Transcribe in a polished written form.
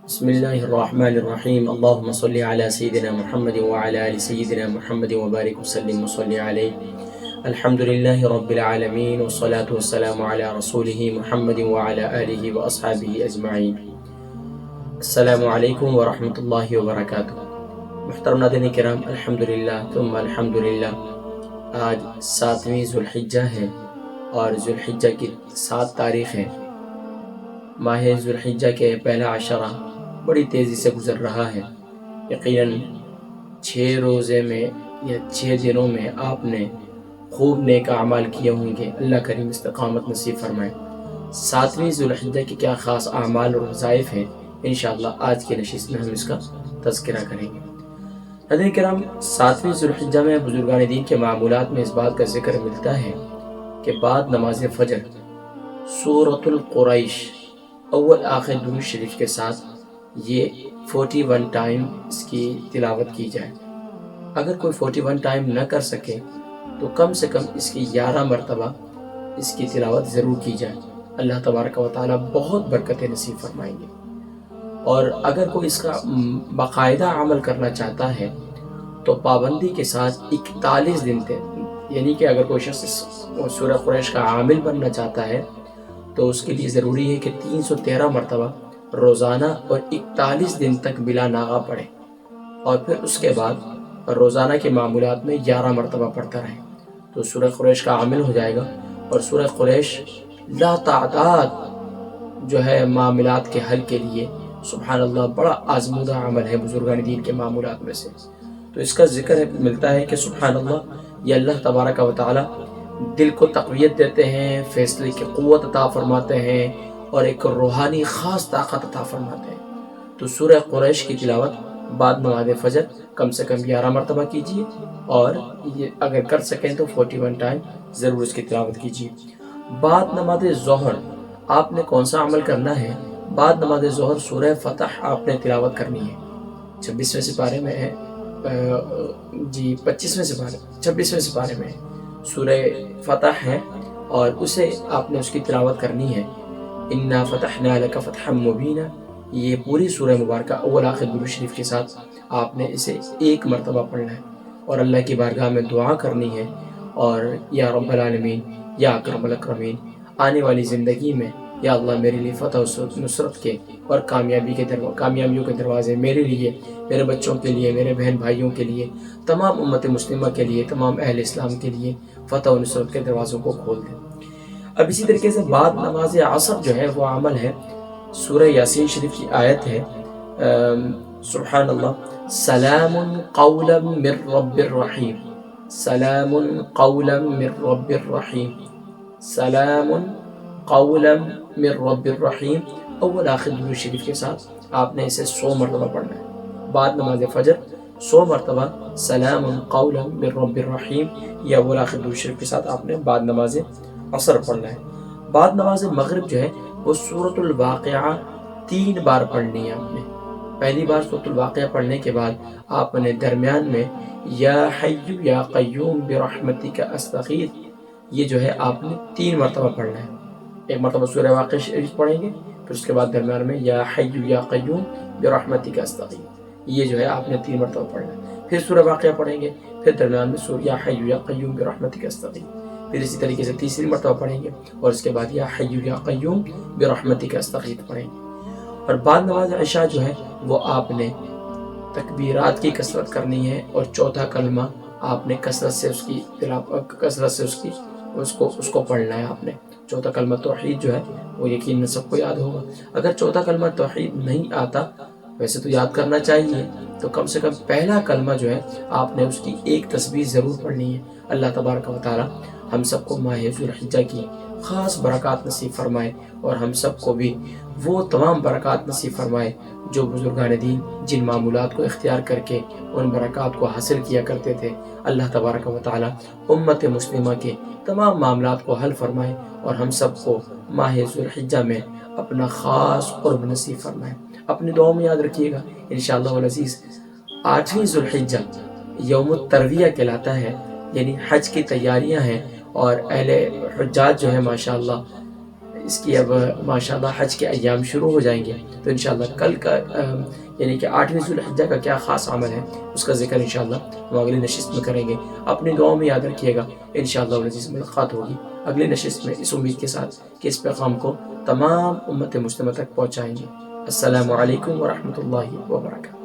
بسم اللہ الرحمن الرحیم اللہم صلی علی سیدنا محمد وعلی آل سیدنا محمد وبارک وسلم وصلی علیہ الحمدللہ رب العالمین والصلاة والسلام علی رسولہ محمد وعلی آلہ واصحابہ اجمعین۔ السلام علیکم ورحمۃ اللہ وبرکاتہ۔ محترم ناظرین کرام، الحمدللہ ثم الحمدللہ، آج 7ویں ذو الحجہ ہے اور ذو الحجہ کی 7 تاریخ ہے۔ ماہ ذو الحجہ کے پہلا عشرہ بڑی تیزی سے گزر رہا ہے۔ یقیناً 6 روزے میں یا 6 دنوں میں آپ نے خوب نیک اعمال کیے ہوں گے۔ اللہ کریم استقامت نصیب فرمائے۔ 7ویں ذو الحجہ کے کیا خاص اعمال اور وظائف ہیں، انشاءاللہ آج کی نشست میں ہم اس کا تذکرہ کریں گے۔ ناظرین کرام، 7ویں ذو الحجہ میں بزرگان دین کے معمولات میں اس بات کا ذکر ملتا ہے کہ بعد نماز فجر سورۃ القریش اول آخر درود شریف کے ساتھ یہ 41 ٹائم اس کی تلاوت کی جائے۔ اگر کوئی 41 ٹائم نہ کر سکے تو کم سے کم اس کی 11 مرتبہ اس کی تلاوت ضرور کی جائے۔ اللہ تبارک و تعالیٰ بہت برکتیں نصیب فرمائیں گے۔ اور اگر کوئی اس کا باقاعدہ عمل کرنا چاہتا ہے تو پابندی کے ساتھ 41 دن تک، یعنی کہ اگر کوئی شخص سورہ قریش کا عامل بننا چاہتا ہے تو اس کے لیے ضروری ہے کہ 313 مرتبہ روزانہ اور 41 دن تک بلا ناغہ پڑھے، اور پھر اس کے بعد روزانہ کے معمولات میں 11 مرتبہ پڑھتا رہے تو سورہ قریش کا عامل ہو جائے گا۔ اور سورہ قریش لا تعداد جو ہے معاملات کے حل کے لیے سبحان اللہ بڑا آزمودہ عمل ہے بزرگان دین کے معمولات میں سے۔ تو اس کا ذکر ملتا ہے کہ سبحان اللہ، یہ اللہ تبارک و تعالی دل کو تقویت دیتے ہیں، فیصلے کی قوت عطا فرماتے ہیں اور ایک روحانی خاص طاقت عطا فرماتے ہیں۔ تو سورہ قریش کی تلاوت بعد نماز فجر کم سے کم 11 مرتبہ کیجیے، اور یہ اگر کر سکیں تو 41 ٹائم ضرور اس کی تلاوت کیجیے۔ بعد نماز ظہر آپ نے کون سا عمل کرنا ہے؟ بعد نماز ظہر سورہ فتح آپ نے تلاوت کرنی ہے۔ 26ویں سپارے میں ہے، 25ویں سپارے 26ویں سپارے میں سورہ فتح ہے، اور اسے آپ نے اس کی تلاوت کرنی ہے۔ انا فتحنا لک فتحا مبینا، یہ پوری سورہ مبارکہ اول آخر درود شریف کے ساتھ آپ نے اسے 1 مرتبہ پڑھنا ہے اور اللہ کی بارگاہ میں دعا کرنی ہے، اور یا رب العالمین، یا اکرم الاکرمین، آنے والی زندگی میں یا اللہ میرے لیے فتح و نصرت کے اور کامیابیوں کے دروازے میرے لیے، میرے بچوں کے لیے، میرے بہن بھائیوں کے لیے، تمام امت مسلمہ کے لیے، تمام اہل اسلام کے لیے فتح و نصرت کے دروازوں کو کھول دیں۔ اب اسی طریقے سے بعد نماز عصر جو ہے وہ عمل ہے، سورہ یاسین شریف کی آیت ہے، سبحان اللہ، سلام قولا من رب الرحیم، سلام قولا من رب الرحیم، سلام قولا من رب الرحیم، اول آخر درود شریف کے ساتھ آپ نے اسے 100 مرتبہ پڑھنا ہے۔ بعد نماز فجر 100 مرتبہ سلام قولا من رب الرحیم، یہ اول آخر درود شریف کے ساتھ آپ نے بعد نماز عصر پڑھنا ہے۔ بعد نماز مغرب جو ہے وہ سورۃ الواقعہ 3 بار پڑھنی ہے آپ نے۔ پہلی بار سورۃ الواقعہ پڑھنے کے بعد آپ نے درمیان میں یا حی یا قیوم برحمتک استغیث، یہ جو ہے آپ نے 3 مرتبہ پڑھنا ہے۔ ایک مرتبہ سورہ واقعہ شریف پڑھیں گے، پھر اس کے بعد درمیان میں یا حی یا قیوم برحمتک استغیث، یہ جو ہے آپ نے 3 مرتبہ پڑھنا ہے۔ پھر سورہ واقعہ پڑھیں گے، پھر درمیان میں سورہ یا حی یا قیوم برحمتک استغیث، پھر اسی طریقے سے تیسری مرتبہ پڑھیں گے، اور اس کے بعد یا حی یا قیوم برحمتک استغیث پڑھیں گے۔ اور بعد نماز عشاء جو ہے وہ آپ نے تکبیرات کی کثرت کرنی ہے، اور چوتھا کلمہ آپ نے کثرت سے اس کو پڑھنا ہے۔ آپ نے چوتھا کلمہ توحید جو ہے وہ یقیناً سب کو یاد ہوگا۔ اگر چوتھا کلمہ توحید نہیں آتا، ویسے تو یاد کرنا چاہیے، تو کم سے کم پہلا کلمہ جو ہے آپ نے اس کی 1 تسبیح ضرور پڑھنی ہے۔ اللہ تبارک و تعالی ہم سب کو ماہ ذو الحجہ کی خاص برکات نصیب فرمائے، اور ہم سب کو بھی وہ تمام برکات نصیب فرمائے جو بزرگان دین جن معمولات کو اختیار کر کے ان برکات کو حاصل کیا کرتے تھے۔ اللہ تبارک و تعالی امت مسلمہ کے تمام معاملات کو حل فرمائے، اور ہم سب کو ماہ ذو الحجہ میں اپنا خاص قرب نصیب فرمائے۔ اپنی دعاؤں میں یاد رکھیے گا انشاءاللہ العزیز، 8ویں ذو الحجہ یوم الترویہ کہلاتا ہے، یعنی حج کی تیاریاں ہیں، اور اہل حجاج جو ہے ماشاءاللہ اس کی اب ماشاءاللہ حج کے ایام شروع ہو جائیں گے، تو انشاءاللہ کل کا یعنی کہ 8ویں ذوالحجہ کا کیا خاص عمل ہے اس کا ذکر انشاءاللہ ہم اگلی نشست میں کریں گے۔ اپنی دعاؤں میں یاد رکھیے گا، انشاءاللہ العزیز ملاقات ہوگی اگلی نشست میں، اس امید کے ساتھ کہ اس پیغام کو تمام امت مسلمہ تک پہنچائیں گے۔ السلام علیکم ورحمۃ اللہ وبرکاتہ۔